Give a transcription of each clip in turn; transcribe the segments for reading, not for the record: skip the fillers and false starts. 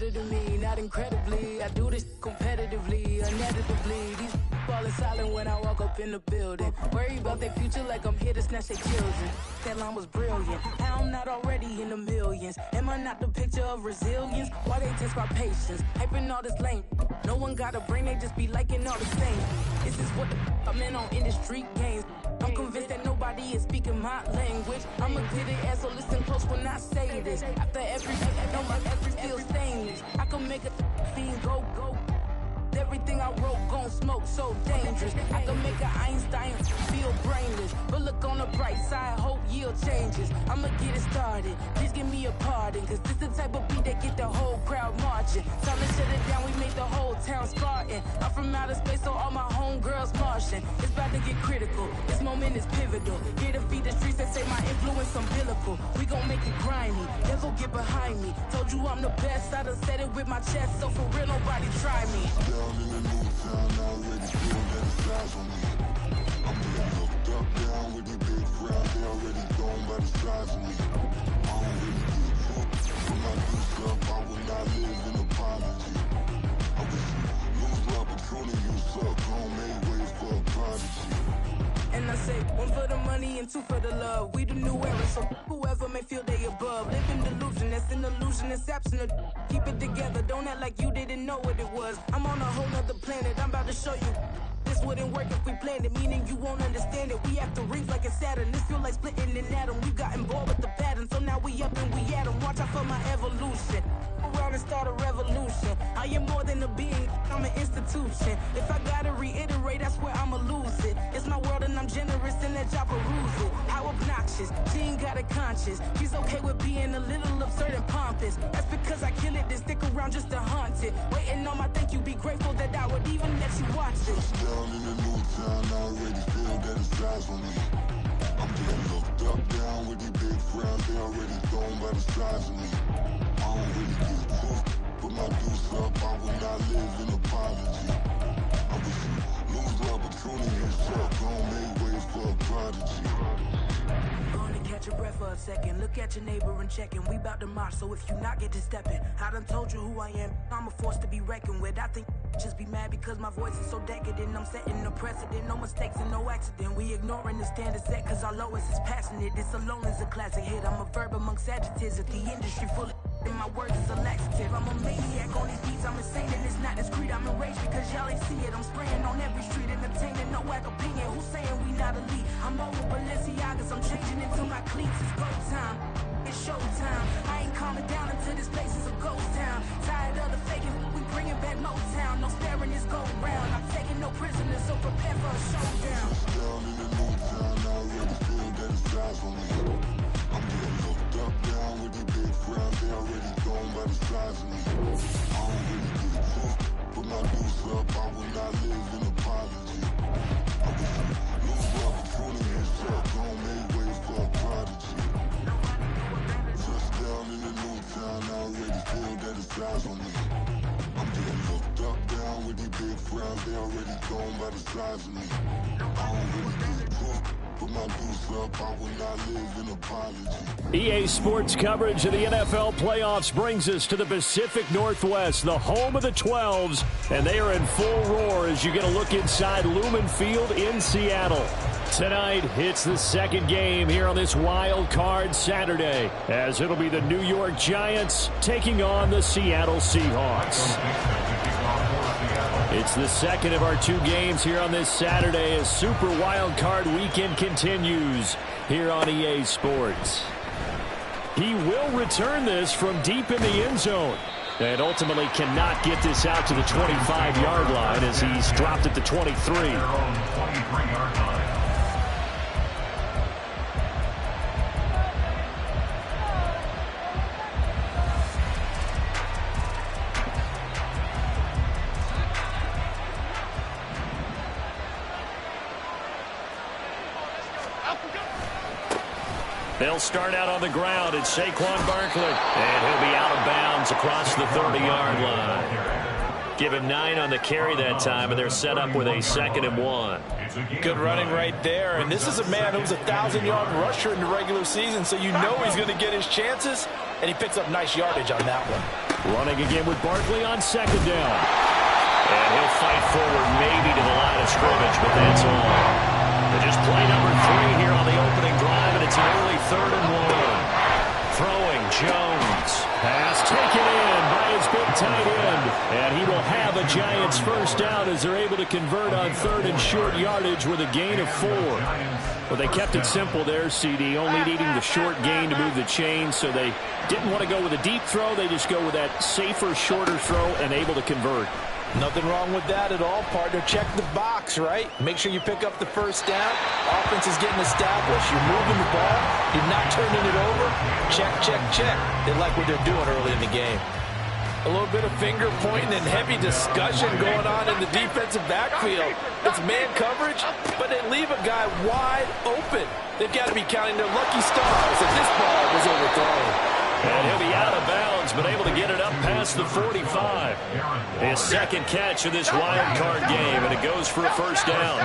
better than me, not incredibly. I do this competitively, inevitably. These falling silent when I walk up in the building. Worry about their future like I'm here to snatch their children. That line was brilliant. How I'm not already in the millions? Am I not the picture of resilience? Why they test my patience? Hyping all this lame. No one got a brain, they just be liking all the same. This is what the I'm in on industry games. I'm convinced that nobody is speaking my language. I'ma get it as so listen close when I say this. After every no my every still stainless. I can make a fiend go. Everything I wrote gon' smoke so dangerous. I can make an Einstein feel brainless. But look on the bright side, hope yield changes. I'ma get it started, please give me a pardon. Cause this the type of beat that get the whole crowd marching. Time to shut it down, we made the whole town Spartan. I'm from outer space, so all my homegirls Martian. It's about to get critical, this moment is pivotal. Here to feed the streets that say my influence umbilical. We gon' make it grimy, never get behind me. Told you I'm the best, I done said it with my chest. So for real, nobody try me. Down in the new town, I already feel that it's eyes on me. I'm getting hooked up down with the big crowd, they already gone by the size of me. I don't really get hooked. When I do stuff, I will not live in apology. I wish you lose the opportunity, you suck, don't make ways for a prodigy. And I say, one for the money and two for the love. We the new era, so whoever may feel they above. Live in delusion, that's an illusion, that's absent of. Keep it together, don't act like you didn't know what it was. I'm on a whole nother planet, I'm about to show you. This wouldn't work if we planned it, meaning you won't understand it. We have to rings like a Saturn, this feel like splitting an atom. We got involved with the pattern, so now we up and we at 'em. Watch out for my evolution. Around and start a revolution. I am more than a being, I'm an institution. If I gotta reiterate, that's where I'ma lose it. It's my world and I'm generous and let y'all peruse it. How obnoxious, she ain't got a conscience. She's okay with being a little absurd and pompous. That's because I kill it, then stick around just to haunt it. Waiting on my thank you, be grateful that I would even let you watch it. Down in the new town, I already feel that it's eyes on me. I'm getting hooked up down with the big crowd, they already gone by the size of me. I don't really get hooked, but my deuce up, I will not live in apology. I wish you lose the opportunity, you suck, don't make ways for a prodigy. Gonna catch your breath for a second. Look at your neighbor and check in. We bout to march, so if you not get to stepping, I done told you who I am. I'm a force to be reckoned with. I think just be mad because my voice is so decadent. I'm setting the precedent, no mistakes and no accident. We ignoring the standard set cause our lowest is passionate. This alone is a classic hit. I'm a verb amongst adjectives. If the industry full of and my words is a laxative. I'm a maniac on these beats, I'm insane and it's not discreet. I'm enraged because y'all ain't see it. I'm spraying on every street, entertaining, no whack opinion. Who's saying we not elite? I'm over Balenciagas, I'm changing into my cleats. It's go time, it's showtime. I ain't calming down until this place is a ghost town. Tired of the faking, we bringing back Motown. No sparing this go round. I'm taking no prisoners, so prepare for a showdown. Down in the new town, I already feel that it's eyes on me. I'm getting hooked up down with the big crowd, they already gone by the size of me. I don't really get hooked, but my deuce up, I will not live in apology. I wish you lose the opportunity, you suck, don't make ways for a prodigy. Just down in the new town, I already feel that it's eyes on me. I'm getting hooked up down with the big crowd, they already gone by the size of me. I don't really get hooked. Put my deuce up, I will not live in apology. EA Sports coverage of the NFL playoffs brings us to the Pacific Northwest, the home of the 12s, and they are in full roar as you get a look inside Lumen Field in Seattle. Tonight, it's the second game here on this wild card Saturday, as it'll be the New York Giants taking on the Seattle Seahawks. It's the second of our two games here on this Saturday as Super Wild Card Weekend continues here on EA Sports. He will return this from deep in the end zone and ultimately cannot get this out to the 25-yard line as he's dropped at the 23. They'll start out on the ground. It's Saquon Barkley. And he'll be out of bounds across the 30-yard line. Give him 9 on the carry that time, and they're set up with a 2nd and 1. Good running right there. And this is a man who's a 1,000-yard rusher in the regular season, so you know he's going to get his chances, and he picks up nice yardage on that one. Running again with Barkley on second down. And he'll fight forward maybe to the line of scrimmage, but that's all. They just play number 3 here on the opening drive, and it's an early 3rd and 1. Throwing, Jones. Pass taken in by his big tight end. And he will have a Giants first down as they're able to convert on 3rd and short yardage with a gain of 4. Well, they kept it simple there, CD, only needing the short gain to move the chains, so they didn't want to go with a deep throw. They just go with that safer, shorter throw and able to convert. Nothing wrong with that at all, partner. Check the box, right? Make sure you pick up the first down. Offense is getting established. You're moving the ball. You're not turning it over. Check, check, check. They like what they're doing early in the game. A little bit of finger pointing and heavy discussion going on in the defensive backfield. It's man coverage, but they leave a guy wide open. They've got to be counting their lucky stars that this ball was overthrown. And he'll be out of bounds, but able to get it up past the 45. His second catch of this wild card game, and it goes for a first down.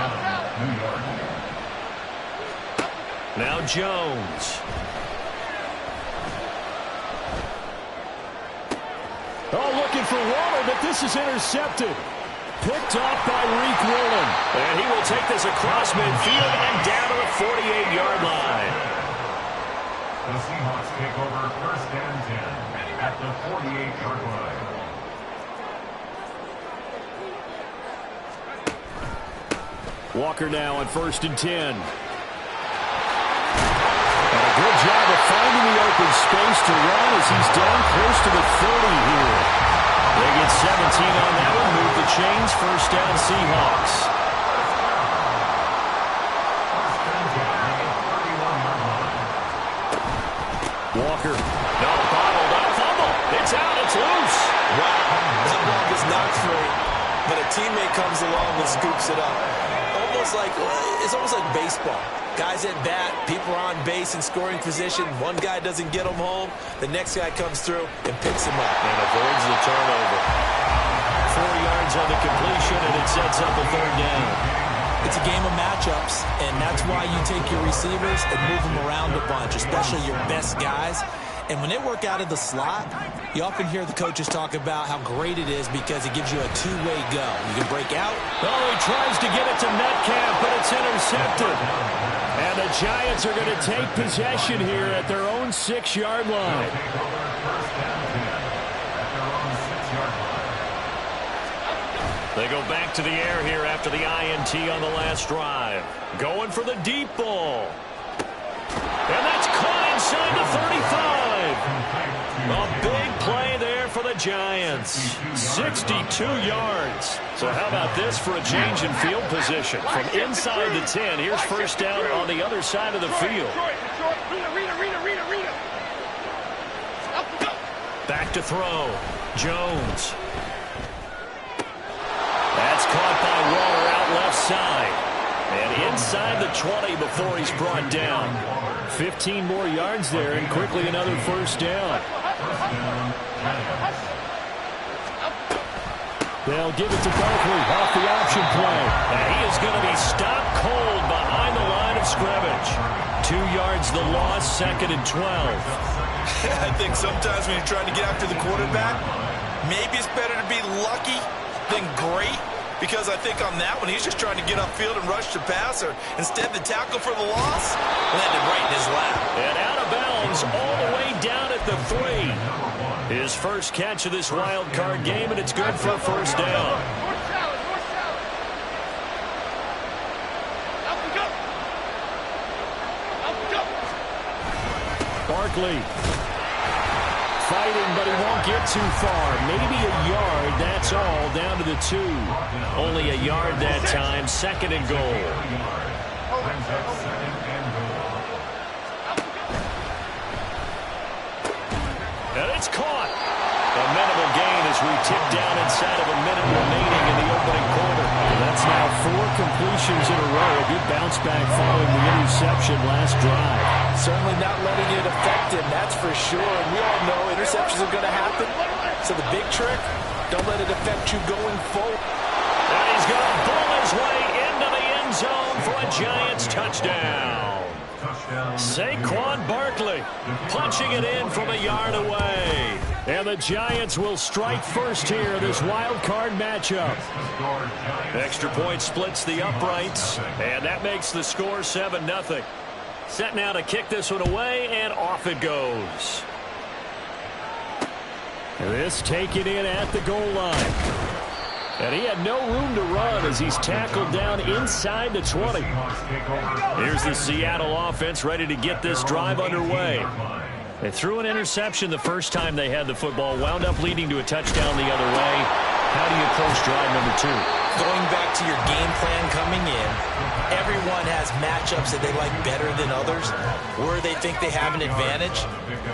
Now Jones. Oh, looking for Waller, but this is intercepted. Picked off by Reek Woolen. And he will take this across midfield and down to the 48-yard line. The Seahawks take over 1st and 10 at the 48-yard line. Walker now on 1st and 10. And a good job of finding the open space to run as he's down close to the 30 here. They get 17 on that one, move the chains, first down Seahawks. Walker, no, bottled up, fumble. It's out, it's loose. Wow, that ball is not free, but a teammate comes along and scoops it up. It's almost like baseball. Guys at bat, people are on base in scoring position. One guy doesn't get them home. The next guy comes through and picks him up. And avoids the turnover. 4 yards on the completion, and it sets up a 3rd down. It's a game of matchups, and that's why you take your receivers and move them around a bunch, especially your best guys. And when they work out of the slot, you often hear the coaches talk about how great it is because it gives you a two-way go. You can break out. Oh, he tries to get it to Metcalf, but it's intercepted. And the Giants are going to take possession here at their own 6-yard line. They go back to the air here after the INT on the last drive. Going for the deep ball. And that's caught inside the 35. A big play there for the Giants. 62 yards. So how about this for a change in field position? From inside the 10, here's first down on the other side of the field. Back to throw. Jones. That's caught by Waller out left side. And inside the 20 before he's brought down. 15 more yards there and quickly another first down. They'll give it to Barkley off the option play. And he is going to be stopped cold behind the line of scrimmage. 2 yards the loss, 2nd and 12. I think sometimes when you're trying to get after the quarterback, maybe it's better to be lucky than great, because I think on that one he's just trying to get upfield and rush the passer. Instead, the tackle for the loss landed right in his lap. And out of bounds all the way down at the 3. His first catch of this wild card game, and it's good for a first down. Barkley fighting, but he won't get too far. Maybe a yard, that's all, down to the 2. Only a yard that time, 2nd and goal. And it's caught. A minimal gain as we tip down inside of a minute remaining in the opening quarter. And that's now 4 completions in a row. A good bounce back following the interception last drive. Certainly not letting it affect him, that's for sure. And we all know interceptions are going to happen. So the big trick, don't let it affect you going forward. And he's going to bull his way into the end zone for a Giants touchdown. Saquon Barkley punching it in from a yard away. And the Giants will strike first here, this wild card matchup. Extra point splits the uprights, and that makes the score 7-0. Set now to kick this one away, and off it goes. This taken in at the goal line. And he had no room to run as he's tackled down inside the 20. Here's the Seattle offense ready to get this drive underway. They threw an interception the first time they had the football, wound up leading to a touchdown the other way. How do you approach drive number 2? Going back to your game plan coming in, everyone has matchups that they like better than others, where they think they have an advantage.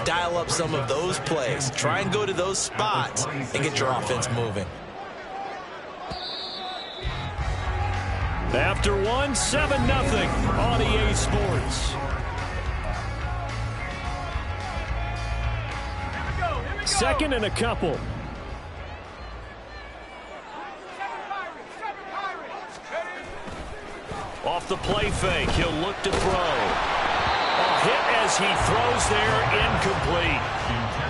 Dial up some of those plays. Try and go to those spots and get your offense moving. After one, 7-0 on EA Sports. Second and a couple. Off the play fake, he'll look to throw. A hit as he throws there, incomplete.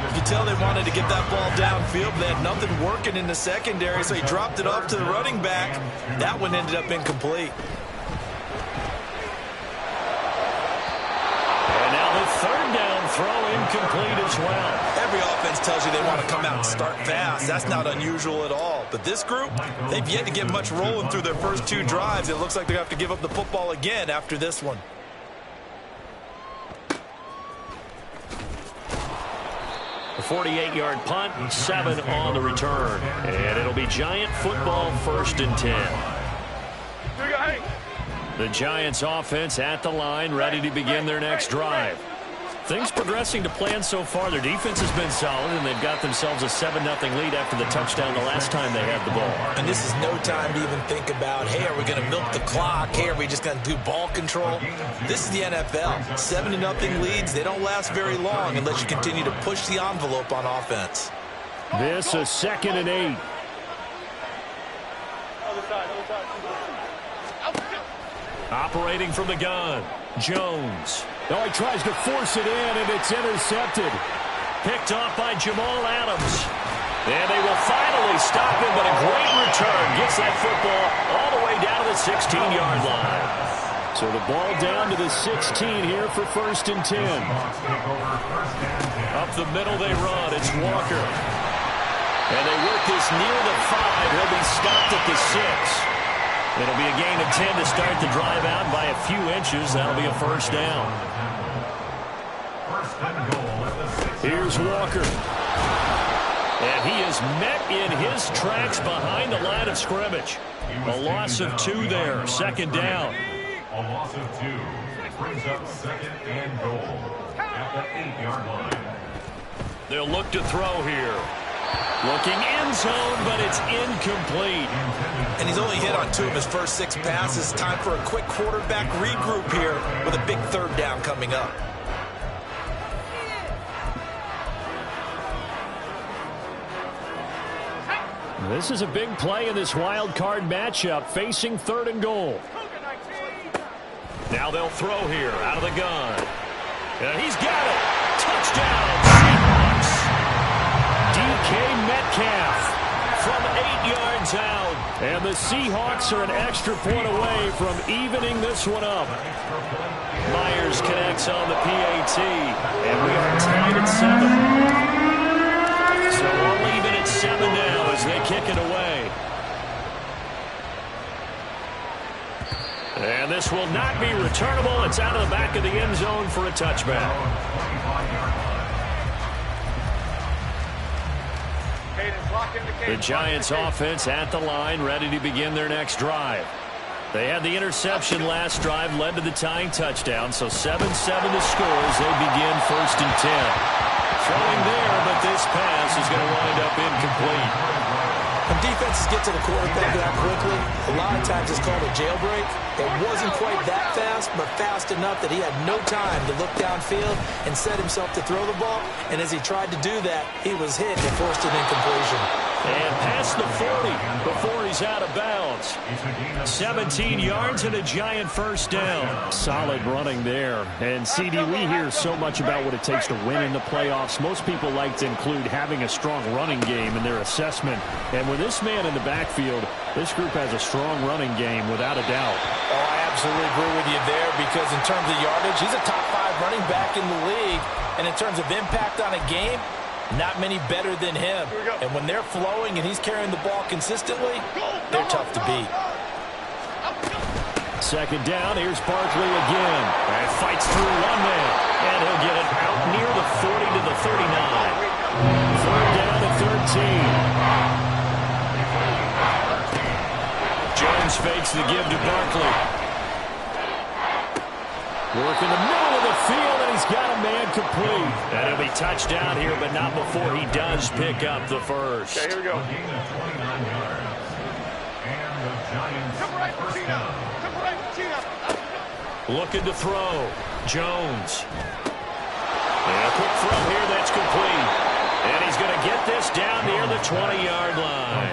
You can tell they wanted to get that ball downfield, but they had nothing working in the secondary, so he dropped it off to the running back. That one ended up incomplete. And now the third down throw incomplete as well. Every offense tells you they want to come out and start fast. That's not unusual at all. But this group, they've yet to get much rolling through their first 2 drives. It looks like they have to give up the football again after this one. A 48-yard punt, 7 on the return. And it'll be Giant football, 1st and 10. The Giants offense at the line, ready to begin their next drive. Things progressing to plan so far. Their defense has been solid, and they've got themselves a 7-0 lead after the touchdown the last time they had the ball. And this is no time to even think about, hey, are we going to milk the clock? Hey, are we just going to do ball control? This is the NFL. 7-0 leads, they don't last very long unless you continue to push the envelope on offense. This is 2nd and 8. Operating from the gun, Jones. Oh, he tries to force it in, and it's intercepted. Picked off by Jamal Adams. And they will finally stop him, but a great return. Gets that football all the way down to the 16-yard line. So the ball down to the 16 here for 1st and 10. Up the middle they run. It's Walker. And they work this near the 5. He'll be stopped at the 6. It'll be a gain of 10 to start the drive out by a few inches. That'll be a 1st down. Here's Walker. And he is met in his tracks behind the line of scrimmage. A loss of 2 there. 2nd down. A loss of 2 brings up 2nd and goal at the 8-yard line. They'll look to throw here. Looking end zone, but it's incomplete. And he's only hit on 2 of his first 6 passes. Time for a quick quarterback regroup here with a big 3rd down coming up. This is a big play in this wild card matchup, facing 3rd and goal. Now they'll throw here out of the gun. And he's got it. Touchdown, Seahawks. DK Metcalf from 8 yards out. And the Seahawks are an extra point away from evening this one up. Myers connects on the PAT. And we are tied at 7. So we'll leave it at 7 now as they kick it away. And this will not be returnable. It's out of the back of the end zone for a touchback. The Giants offense at the line, ready to begin their next drive. They had the interception last drive, led to the tying touchdown, so 7-7 the score as they begin 1st and 10. Throwing there, but this pass is going to wind up incomplete. When defenses get to the quarterback that quickly, a lot of times it's called a jailbreak. It wasn't quite that fast, but fast enough that he had no time to look downfield and set himself to throw the ball. And as he tried to do that, he was hit and forced an incompletion. And past the 40 before he's out of bounds. 17 yards and a giant first down. Solid running there. And, CD, we hear so much about what it takes to win in the playoffs. Most people like to include having a strong running game in their assessment. And with this man in the backfield, this group has a strong running game without a doubt. Oh, I absolutely agree with you there because in terms of yardage, he's a top 5 running back in the league. And in terms of impact on a game, not many better than him. And when they're flowing and he's carrying the ball consistently, they're tough to beat. Second down, here's Barkley again. And fights through one man. And he'll get it out near the 40 to the 39. Third down at 13. Jones fakes the give to Barkley. Work in the middle of the field, and he's got a man complete. And he'll be touchdown here, but not before he does pick up the first. Okay, here we go. A gain of 29 yards. And the Giants first down. Looking to throw. Jones. And a quick throw here that's complete. And he's going to get this down near the 20-yard line.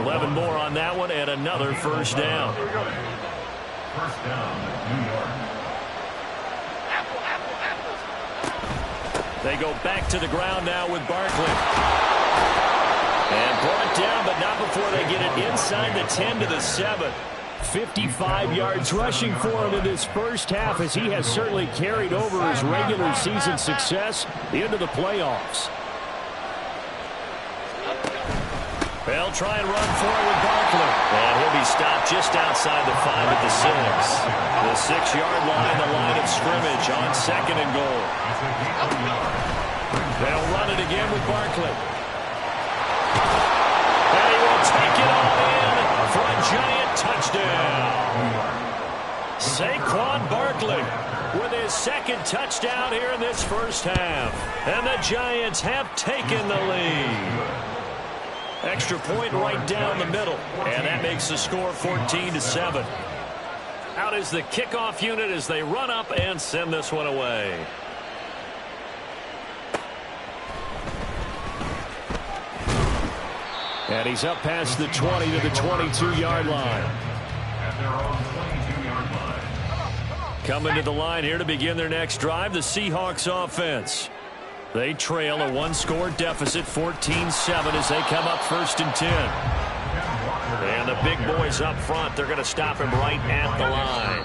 11 more on that one, and another first down. First down, New York. They go back to the ground now with Barkley. And brought down, but not before they get it inside the 10 to the 7. 55 yards rushing for him in this first half as he has certainly carried over his regular season success into the playoffs. They'll try and run for it with Barkley. And he'll be stopped just outside the 5 at the 6. The 6-yard line, the line of scrimmage on second and goal. They'll run it again with Barkley. And he will take it all in for a giant touchdown. Saquon Barkley with his second touchdown here in this first half. And the Giants have taken the lead. Extra point right down the middle. And that makes the score 14-7. Out is the kickoff unit as they run up and send this one away. And he's up past the 20 to the 22-yard line. At their own 22-yard line. Coming to the line here to begin their next drive, the Seahawks offense. They trail a one-score deficit, 14-7, as they come up first and 10. And the big boys up front, they're going to stop him right at the line.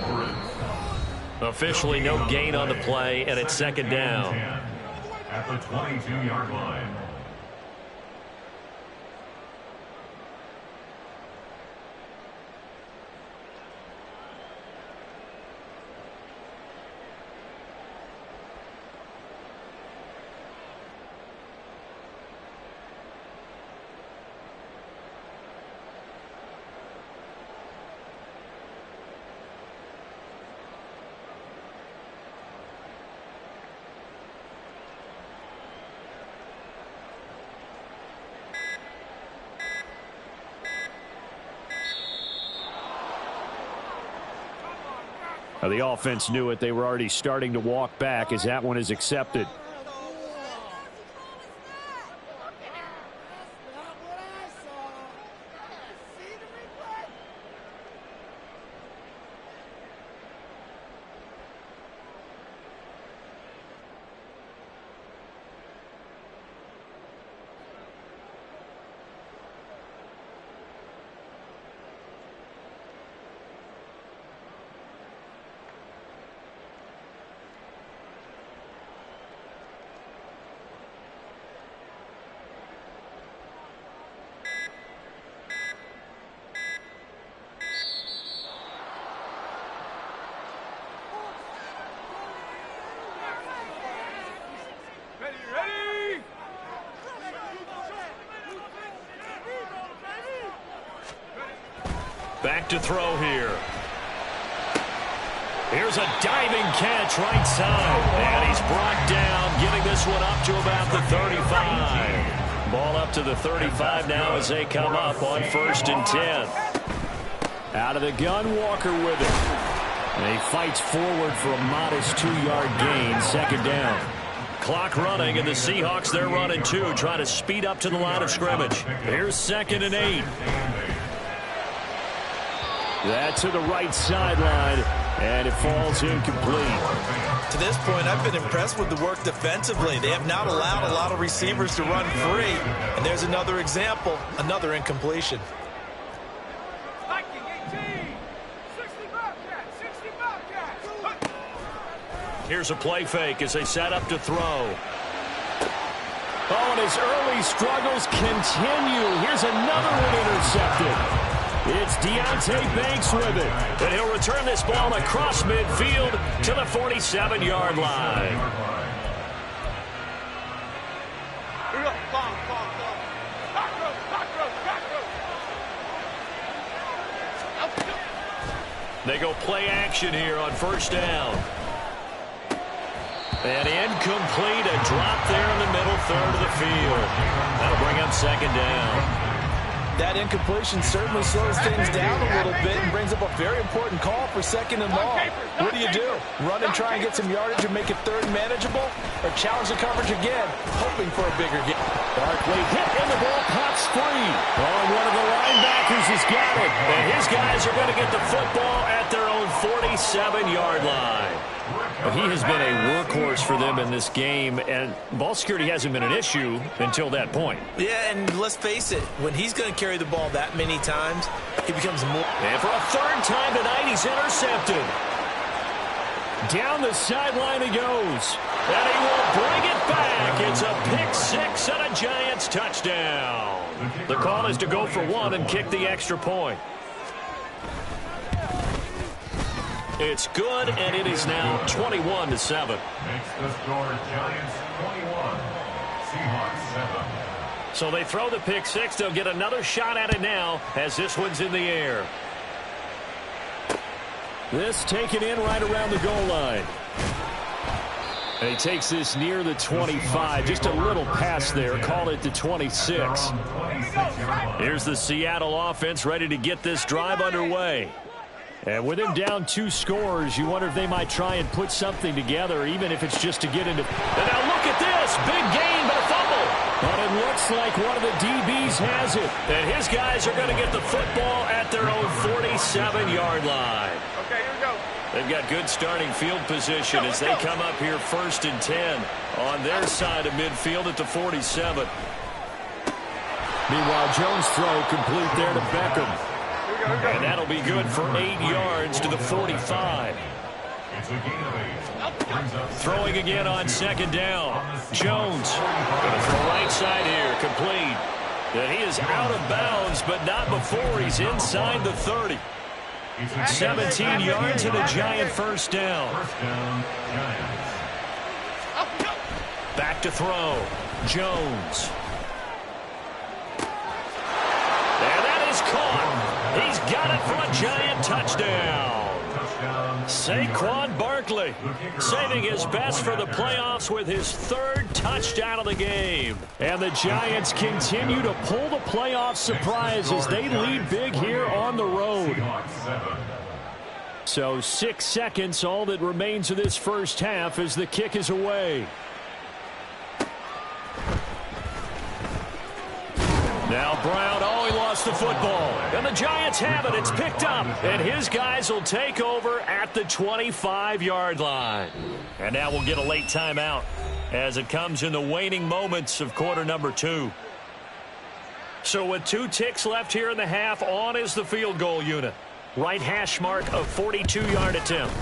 Officially no gain on the play, and it's second down. At the 22-yard line. The offense knew it. They were already starting to walk back as that one is accepted. Back to throw here. Here's a diving catch right side. And he's brought down, getting this one up to about the 35. Ball up to the 35 now as they come up on first and 10. Out of the gun, Walker with it. And he fights forward for a modest 2-yard gain, second down. clock running, and the Seahawks, they're running too, trying to speed up to the line of scrimmage. Here's 2nd and 8. That's to the right sideline, and it falls incomplete. To this point, I've been impressed with the work defensively. They have not allowed a lot of receivers to run free. And there's another example, another incompletion. Here's a play fake as they set up to throw. Oh, and his early struggles continue. Here's another one intercepted. It's Deontay Banks with it. And he'll return this ball across midfield to the 47-yard line. They go play action here on 1st down. And incomplete, a drop there in the middle third of the field. That'll bring up 2nd down. That incompletion certainly slows things down a little bit and brings up a very important call for 2nd and long. What do? Run and try and get some yardage and make it 3rd manageable? Or challenge the coverage again, hoping for a bigger gain? Barkley hit and the ball pops free. Oh, one of the linebackers has got it. And his guys are going to get the football at their own 47-yard line. He has been a workhorse for them in this game, and ball security hasn't been an issue until that point. Yeah, and let's face it, when he's going to carry the ball that many times, he becomes more. And for a 3rd time tonight, he's intercepted. Down the sideline he goes, and he will bring it back. It's a pick 6 and a Giants touchdown. The call is to go for 1 and kick the extra point. It's good, and it is now 21-7. Makes the score Giants 21, Seahawks 7. So they throw the pick 6. They'll get another shot at it now as this one's in the air. This taken in right around the goal line. And he takes this near the 25. Just a little pass there. Call it the 26. Here's the Seattle offense ready to get this drive underway. And with him down 2 scores, you wonder if they might try and put something together, even if it's just to get into. And now look at this. Big gain, but a fumble. But it looks like one of the DBs has it. And his guys are going to get the football at their own 47-yard line. Okay, here we go. They've got good starting field position as they come up here 1st and 10 on their side of midfield at the 47. Meanwhile, Jones' throw complete there to Beckham. And that'll be good for 8 yards to the 45. Throwing again on 2nd down. Jones going to throw right side here, complete. And he is out of bounds, but not before he's inside the 30. 17 yards and a Giant 1st down. Back to throw. Jones. And that is caught. He's got it for a Giant touchdown. Saquon Barkley saving his best for the playoffs with his 3rd touchdown of the game. And the Giants continue to pull the playoff surprise as they lead big here on the road. So 6 seconds, all that remains of this 1st half as the kick is away. Now Brown, he lost the football. And the Giants have it. It's picked up. And his guys will take over at the 25-yard line. And now we'll get a late timeout as it comes in the waning moments of quarter number 2. So with 2 ticks left here in the half, on is the field goal unit. Right hash mark of 42-yard attempt.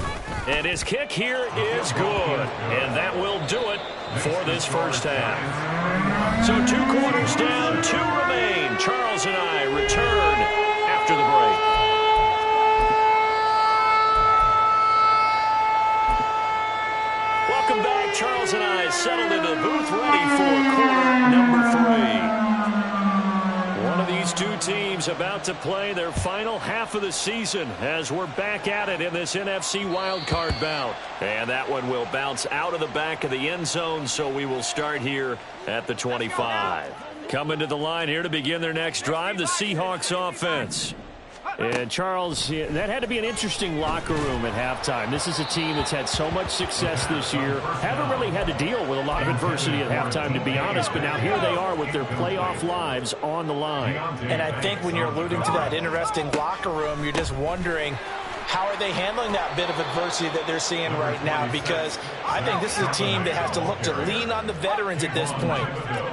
And his kick here is good. And that will do it for this 1st half. So 2 quarters down, 2 remain. Charles and I return after the break. Welcome back. Charles and I settled into the booth ready for quarter number 3. One of these 2 teams about to play their final half of the season as we're back at it in this NFC wildcard bout. And that one will bounce out of the back of the end zone, so we will start here at the 25. Coming to the line here to begin their next drive, the Seahawks offense. And, Charles, that had to be an interesting locker room at halftime. This is a team that's had so much success this year. Haven't really had to deal with a lot of adversity at halftime, to be honest. But now here they are with their playoff lives on the line. And I think when you're alluding to that interesting locker room, you're just wondering, how are they handling that bit of adversity that they're seeing right now? Because I think this is a team that has to look to lean on the veterans at this point.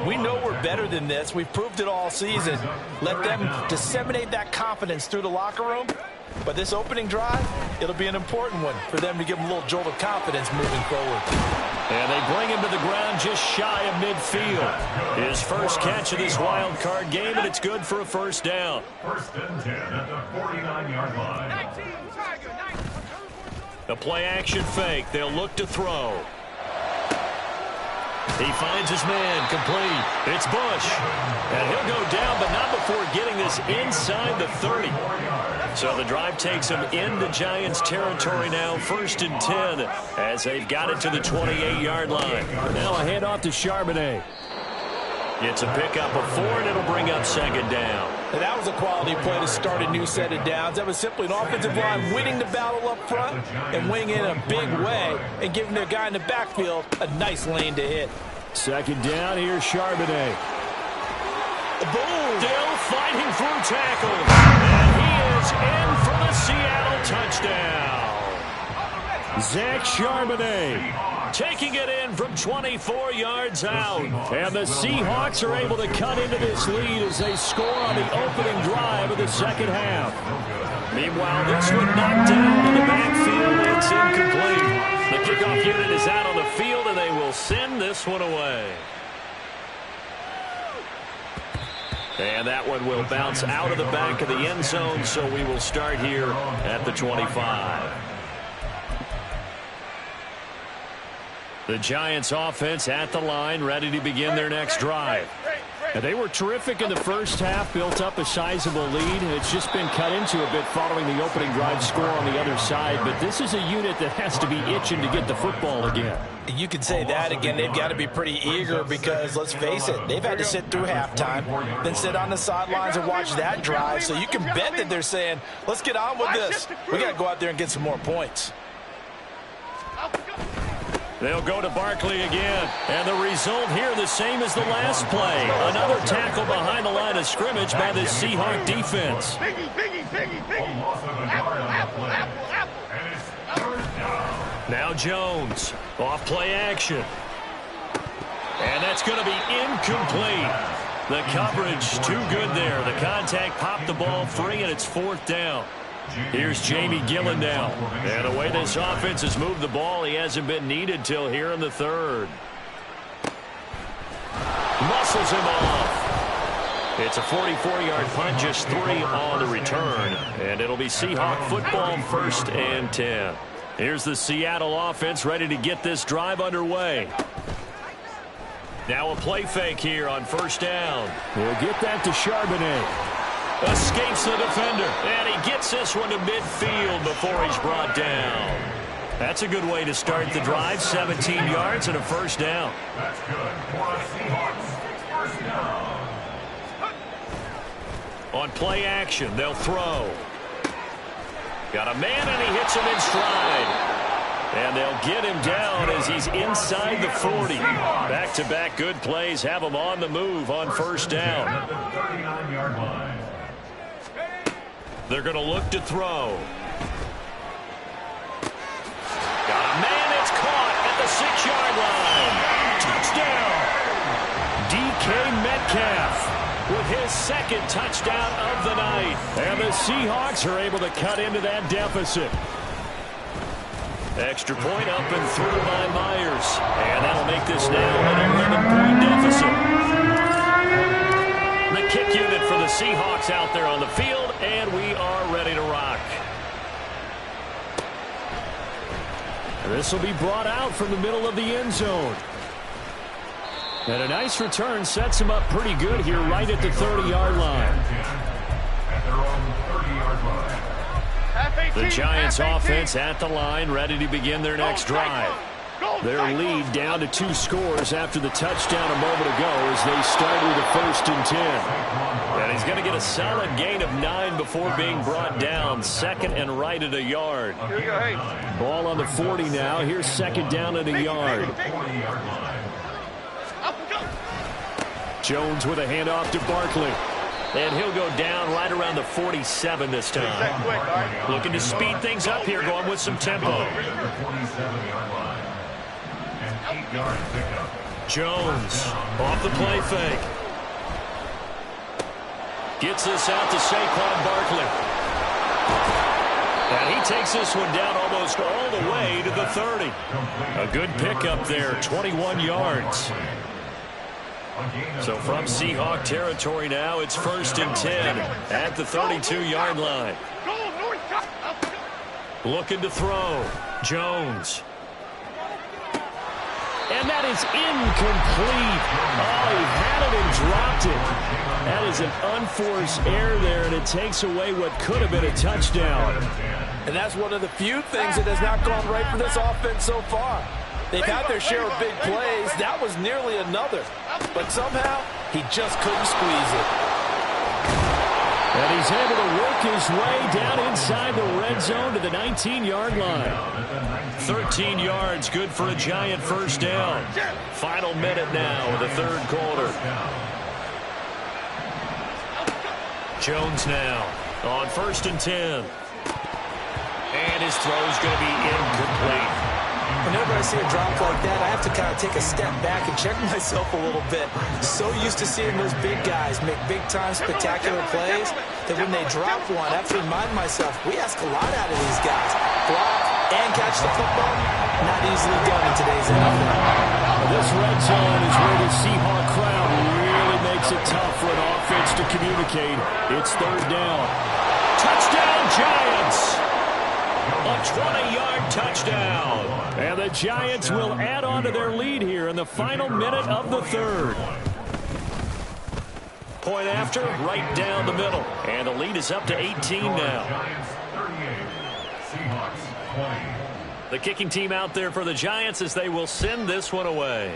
We know we're better than this. We've proved it all season. Let them disseminate that confidence through the locker room. But this opening drive, it'll be an important one for them to give them a little jolt of confidence moving forward. And they bring him to the ground just shy of midfield. His first catch of this wild card game, and it's good for a first down. First and 10 at the 49-yard line. The play-action fake. They'll look to throw. He finds his man, complete. It's Bush. And he'll go down, but not before getting this inside the 30. So the drive takes him into Giants territory now, first and 10, as they've got it to the 28-yard line. Now a handoff to Charbonnet. It's a pickup of 4, and it'll bring up second down. And that was a quality play to start a new set of downs. That was simply an offensive line winning the battle up front and winning in a big way and giving their guy in the backfield a nice lane to hit. Second down, here's Charbonnet. Boom! Still fighting through tackles. And he is in for the Seattle touchdown. Zach Charbonnet taking it in from 24 yards out. And the Seahawks are able to cut into this lead as they score on the opening drive of the second half. Meanwhile, this one knocked down in the backfield. It's incomplete. The kickoff unit is out on the field, and they will send this one away. And that one will bounce out of the back of the end zone, so we will start here at the 25. The Giants offense at the line, ready to begin their next drive. Now, they were terrific in the first half, built up a sizable lead. It's just been cut into a bit following the opening drive score on the other side. But this is a unit that has to be itching to get the football again. You could say that again. They've got to be pretty eager because, let's face it, they've had to sit through halftime, then sit on the sidelines and watch that drive. So you can bet that they're saying, let's get on with this. We got to go out there and get some more points. They'll go to Barkley again. And the result here the same as the last play. Another tackle behind the line of scrimmage by the Seahawk defense. Now Jones. Off play action. And that's going to be incomplete. The coverage too good there. The contact popped the ball free, and it's fourth down. Here's Jamie Gillen now. And the way this offense has moved the ball, he hasn't been needed till here in the third. Muscles him off. It's a 44-yard punt, just 3 on the return. And it'll be Seahawk football, first and 10. Here's the Seattle offense ready to get this drive underway. Now a play fake here on first down. We'll get that to Charbonnet. Escapes the defender, and he gets this one to midfield before he's brought down. That's a good way to start the drive, 17 yards and a first down. That's good for the Seahawks. First down. On play action, they'll throw. Got a man, and he hits him in stride. And they'll get him down as he's inside the 40. Back-to-back good plays have him on the move on first down. At the 39-yard line. They're going to look to throw. Got a man that's caught at the 6-yard line. Touchdown. DK Metcalf with his second touchdown of the night. And the Seahawks are able to cut into that deficit. Extra point up and through by Myers. And that'll make this now an 11-point deficit. The kick unit for the Seahawks out there on the field, and we are ready to rock. This will be brought out from the middle of the end zone. And a nice return sets him up pretty good here right at the 30-yard line. At their own 30-yard line. The Giants offense at the line, ready to begin their next drive. Their lead down to 2 scores after the touchdown a moment ago as they start with a 1st and 10. And he's going to get a solid gain of 9 before being brought down. 2nd and right at a yard. Ball on the 40 now. Here's 2nd down at a yard. Jones with a handoff to Barkley. And he'll go down right around the 47 this time. Looking to speed things up here, going with some tempo. Jones off the play fake. Gets this out to Saquon Barkley. And he takes this one down almost all the way to the 30. A good pickup there, 21 yards. So from Seahawk territory now, it's 1st and 10 at the 32-yard line. Looking to throw. Jones. And that is incomplete. Oh, he had it and dropped it. That is an unforced error there, and it takes away what could have been a touchdown. And that's one of the few things that has not gone right for this offense so far. They've had their share of big plays. That was nearly another. But somehow, he just couldn't squeeze it. And he's able to work his way down inside the red zone to the 19-yard line. 13 yards, good for a Giant 1st down. Final minute now of the 3rd quarter. Jones now on 1st and 10. And his throw's going to be incomplete. Whenever I see a drop like that, I have to kind of take a step back and check myself a little bit. So used to seeing those big guys make big-time spectacular plays that when they drop one, I have to remind myself, we ask a lot out of these guys. Block and catch the football, not easily done in today's NFL. This red zone is where the Seahawk crowd really makes it tough for an offense to communicate. It's 3rd down. Touchdown, Giants! A 20-yard touchdown. And the Giants will add on to their lead here in the final minute of the 3rd. Point after, right down the middle. And the lead is up to 18 now. The kicking team out there for the Giants as they will send this one away.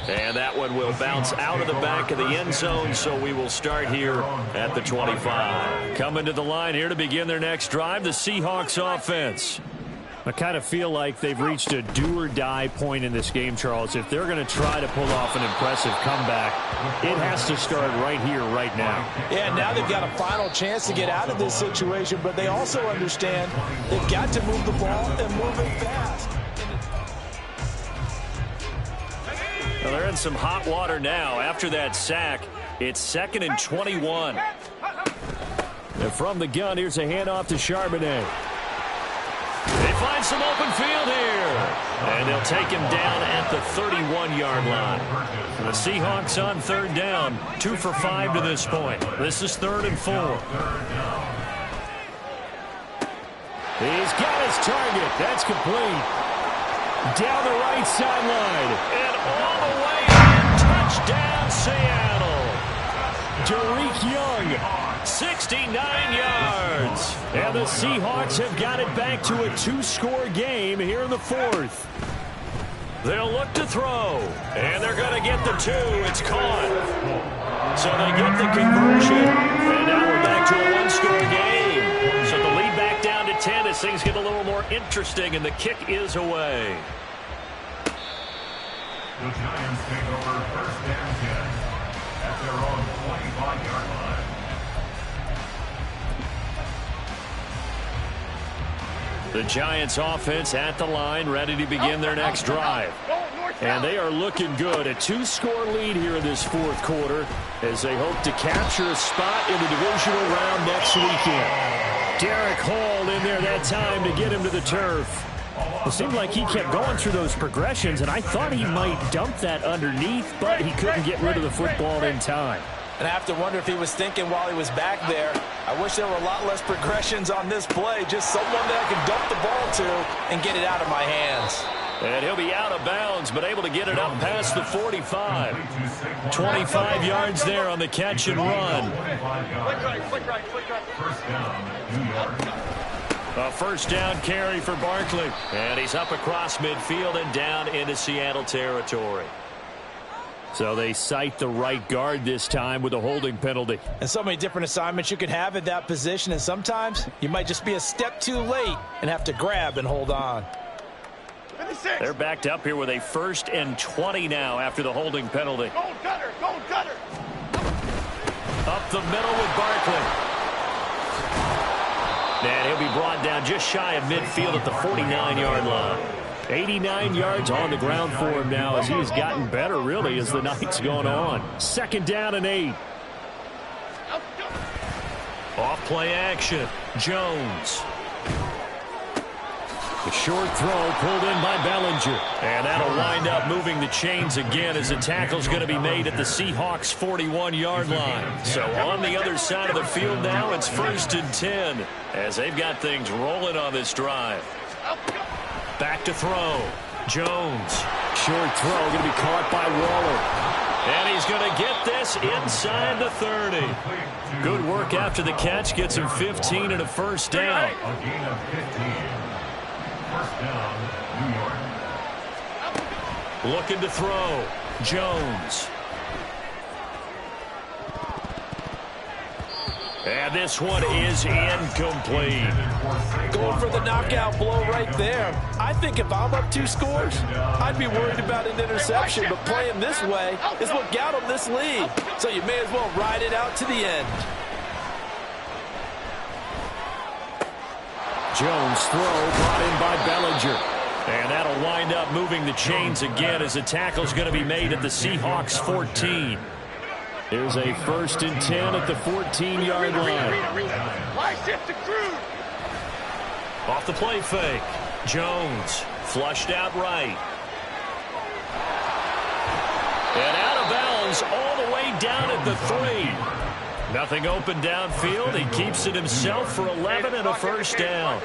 And that one will bounce out of the back of the end zone, so we will start here at the 25. Coming to the line here to begin their next drive, the Seahawks offense. I kind of feel like they've reached a do-or-die point in this game, Charles. If they're going to try to pull off an impressive comeback, it has to start right here, right now. Yeah, now they've got a final chance to get out of this situation, but they also understand they've got to move the ball and move it fast. Well, they're in some hot water now. After that sack, it's 2nd and 21. And from the gun, here's a handoff to Charbonnet. They find some open field here. And they'll take him down at the 31-yard line. The Seahawks on 3rd down, 2 for 5 to this point. This is 3rd and 4. He's got his target. That's complete. Down the right sideline. And all the way in. Touchdown, Seattle. Derek Young, 69 yards. And the Seahawks have got it back to a 2-score game here in the 4th. They'll look to throw. And they're going to get the 2. It's caught. So they get the conversion. And now we're back to a 1-score game. So the lead back down to 10 as things get a little more interesting, and the kick is away. The Giants take over 1st and 10 at their own 25-yard line. The Giants offense at the line, ready to begin their next drive. And they are looking good. A 2-score lead here in this 4th quarter as they hope to capture a spot in the divisional round next weekend. Derek Hall in there that time to get him to the turf. It seemed like he kept going through those progressions, and I thought he might dump that underneath, but he couldn't get rid of the football in time. And I have to wonder if he was thinking while he was back there, I wish there were a lot less progressions on this play, just someone that I can dump the ball to and get it out of my hands. And he'll be out of bounds, but able to get it up past the 45. 25 yards there on the catch and run. First down, 2 yards. A first down carry for Barkley. And he's up across midfield and down into Seattle territory. So they cite the right guard this time with a holding penalty. And so many different assignments you can have at that position, and sometimes you might just be a step too late and have to grab and hold on. They're backed up here with a 1st and 20 now after the holding penalty. Gold cutter, gold cutter. Up the middle with Barkley. And he'll be brought down just shy of midfield at the 49-yard line. 89 yards on the ground for him now as he has gotten better, really, as the night's gone on. 2nd down and 8. Off play action. Jones. The short throw pulled in by Bellinger. And that'll wind up moving the chains again as the tackle's going to be made at the Seahawks' 41-yard line. So on the other side of the field now, it's 1st and 10 as they've got things rolling on this drive. Back to throw. Jones. Short throw going to be caught by Waller. And he's going to get this inside the 30. Good work after the catch. Gets him 15 and a first down. A gain of 15. First down, New York. Looking to throw. Jones. And this one is incomplete. Going for the knockout blow right there. I think if I'm up 2 scores, I'd be worried about an interception, but playing this way is what got them this lead. So you may as well ride it out to the end. Jones throw brought in by Bellinger. And that'll wind up moving the chains again as the tackle's going to be made at the Seahawks' 14. There's a 1st and 10 at the 14-yard line. Off the play fake. Jones flushed out right. And out of bounds all the way down at the 3. Nothing open downfield. He keeps it himself for 11 and a first down.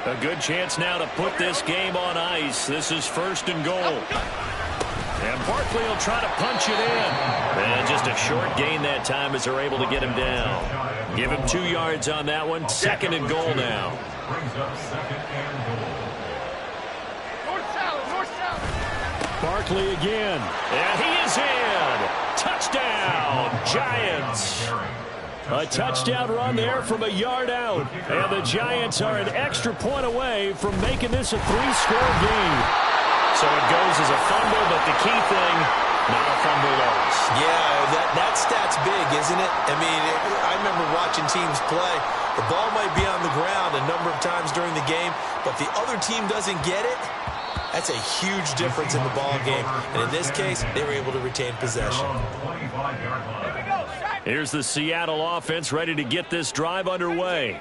A good chance now to put this game on ice. This is 1st and goal. And Barkley will try to punch it in. And just a short gain that time as they're able to get him down. Give him 2 yards on that one. 2nd and goal now. Brings up 2nd and goal. North south. Barkley again. And he is in. Touchdown, Giants. A touchdown run there from a yard out. And the Giants are an extra point away from making this a 3-score game. So it goes as a fumble, but the key thing, not a fumble loss. Yeah, that stat's big, isn't it? I mean, I remember watching teams play. The ball might be on the ground a number of times during the game, but the other team doesn't get it. That's a huge difference in the ball game. And in this case, they were able to retain possession. Here's the Seattle offense ready to get this drive underway.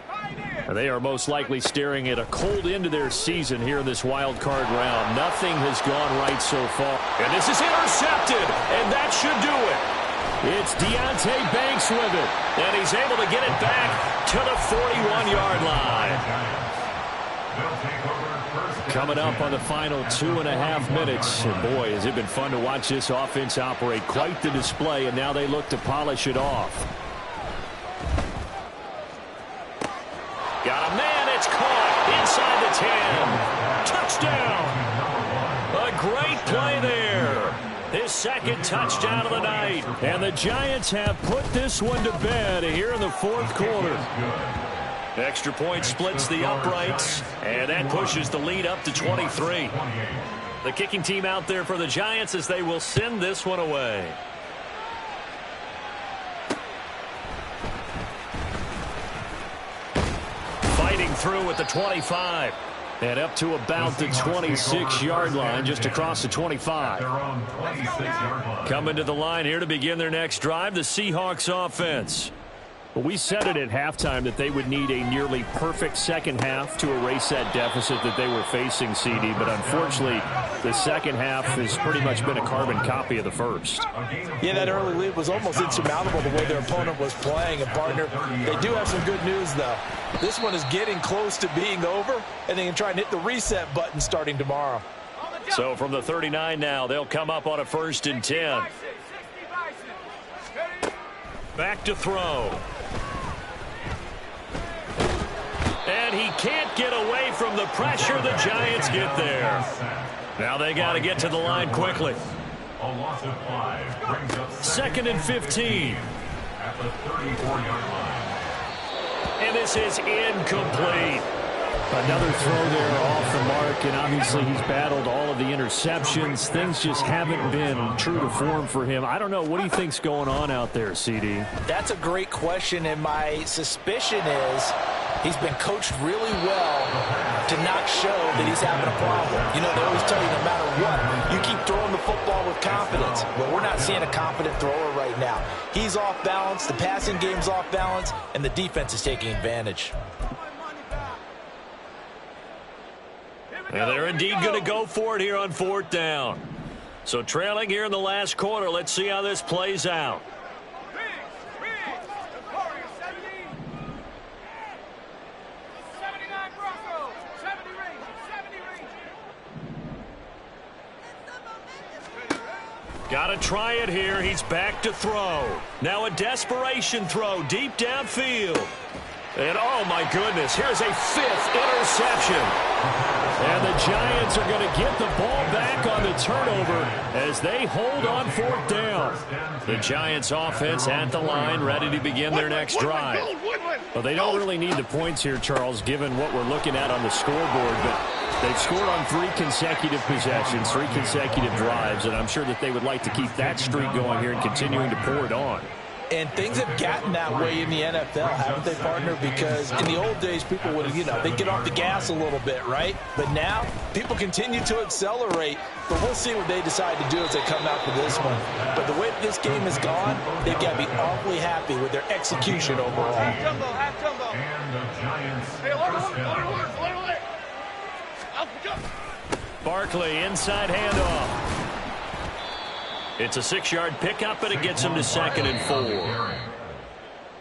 They are most likely staring at a cold end to their season here in this wild card round. Nothing has gone right so far. And this is intercepted, and that should do it. It's Deonte Banks with it, and he's able to get it back to the 41-yard line. Coming up on the final 2.5 minutes. And boy, has it been fun to watch this offense operate. Quite the display, and now they look to polish it off. Got a man, it's caught inside the 10. Touchdown. A great play there. His 2nd touchdown of the night. And the Giants have put this one to bed here in the 4th quarter. Extra point splits the uprights, and that pushes the lead up to 23. The kicking team out there for the Giants as they will send this one away. Fighting through at the 25. And up to about the 26-yard line, just across the 25. Coming to the line here to begin their next drive, the Seahawks offense. Well, we said it at halftime that they would need a nearly perfect second half to erase that deficit that they were facing, CD. But unfortunately, the second half has pretty much been a carbon copy of the first. Yeah, that early lead was almost insurmountable the way their opponent was playing. And, partner, they do have some good news, though. This one is getting close to being over, and they can try and hit the reset button starting tomorrow. So from the 39 now, they'll come up on a 1st and 10. Back to throw. And he can't get away from the pressure. The Giants get there. Now they got to get to the line quickly. A loss of 5 brings up 2nd and 15. at the 34-yard line. And this is incomplete. Another throw there off the mark, and obviously he's battled all of the interceptions. Things just haven't been true to form for him. I don't know. What do you think's going on out there, CD? That's a great question, and my suspicion is he's been coached really well to not show that he's having a problem. You know, they always tell you no matter what, you keep throwing the football with confidence. But we're not seeing a confident thrower right now. He's off balance, the passing game's off balance, and the defense is taking advantage. And they're indeed going to go for it here on 4th down. So trailing here in the last quarter. Let's see how this plays out. Got to try it here. He's back to throw. Now a desperation throw deep downfield. And, oh, my goodness, here's a 5th interception. And the Giants are going to get the ball back on the turnover as they hold on 4th down. The Giants offense at the line, ready to begin their next drive. Well, they don't really need the points here, Charles, given what we're looking at on the scoreboard. But they've scored on 3 consecutive possessions, 3 consecutive drives, and I'm sure that they would like to keep that streak going here and continuing to pour it on. And things have gotten that way in the NFL, haven't they, partner? Because in the old days, people would, they'd get off the gas a little bit, right? But now, people continue to accelerate. But we'll see what they decide to do as they come out for this one. But the way that this game has gone, they've got to be awfully happy with their execution overall. And the Giants first down. Barkley, inside handoff. It's a 6-yard pickup, and it gets him to 2nd and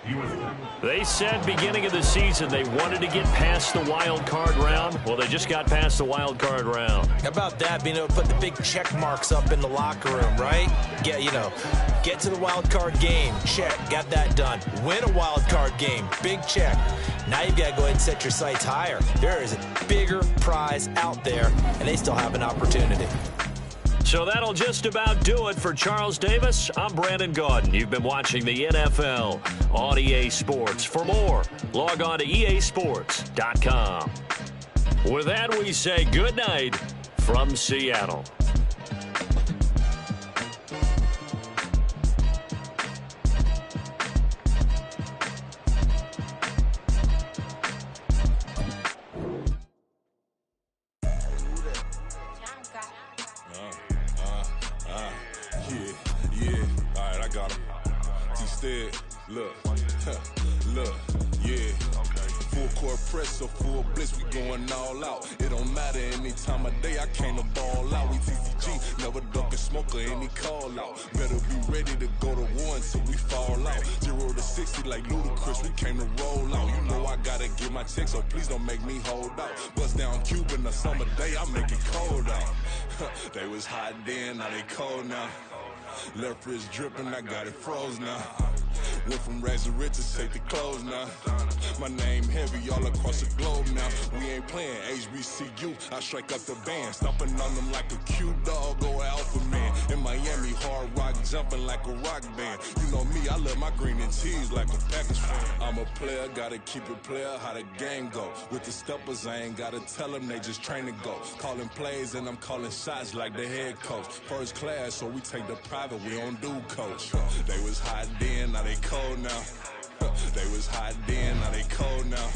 4. They said beginning of the season they wanted to get past the wild card round. Well, they just got past the wild card round. How about that, being able to put the big check marks up in the locker room, right? Get to the wild card game, check, got that done. Win a wild card game, big check. Now you've got to go ahead and set your sights higher. There is a bigger prize out there, and they still have an opportunity. So that'll just about do it for Charles Davis. I'm Brandon Gaudin. You've been watching the NFL on EA Sports. For more, log on to easports.com. With that, we say good night from Seattle. Look, yeah. Full court press or full blitz, we going all out. It don't matter any time of day, I came to ball out. We TCG, never duck a smoke or any call out. Better be ready to go to war until we fall out. 0 to 60 like Ludacris, we came to roll out. You know I gotta get my check, so please don't make me hold out. Bust down Cuban a summer day, I make it cold out. They was hot then, now they cold now. Left wrist dripping, I got it froze now. Went from rags to riches, take the clothes now. My name heavy all across the globe now. We ain't playing HBCU, I strike up the band. Stomping on them like a cute dog or alpha man. In Miami, hard rock jumping like a rock band. You know me, I love my green and cheese like a Packers fan. I'm a player, gotta keep it player, how the game go. With the steppers, I ain't gotta tell them, they just train to go. Calling plays and I'm calling shots like the head coach. First class, so we take the private, we don't do coach. They was hot then, now they cold now. They was hot then, now they cold now.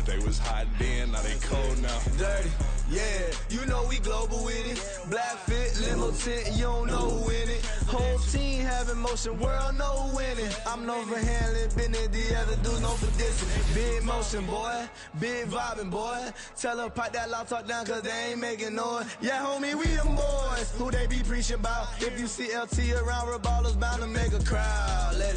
They was hot then, now they cold now. Dirty, yeah, you know we global with it. Black fit, limo tint, you don't know who in it. Whole team having motion, world no winning. I'm known for handling business, the other dudes known for dissing. Big motion, boy, big vibing, boy. Tell her pipe that loud talk down, cause they ain't making noise. Yeah, homie, we them boys, who they be preaching about. If you see LT around, we're ballers bound to make a crowd. Let it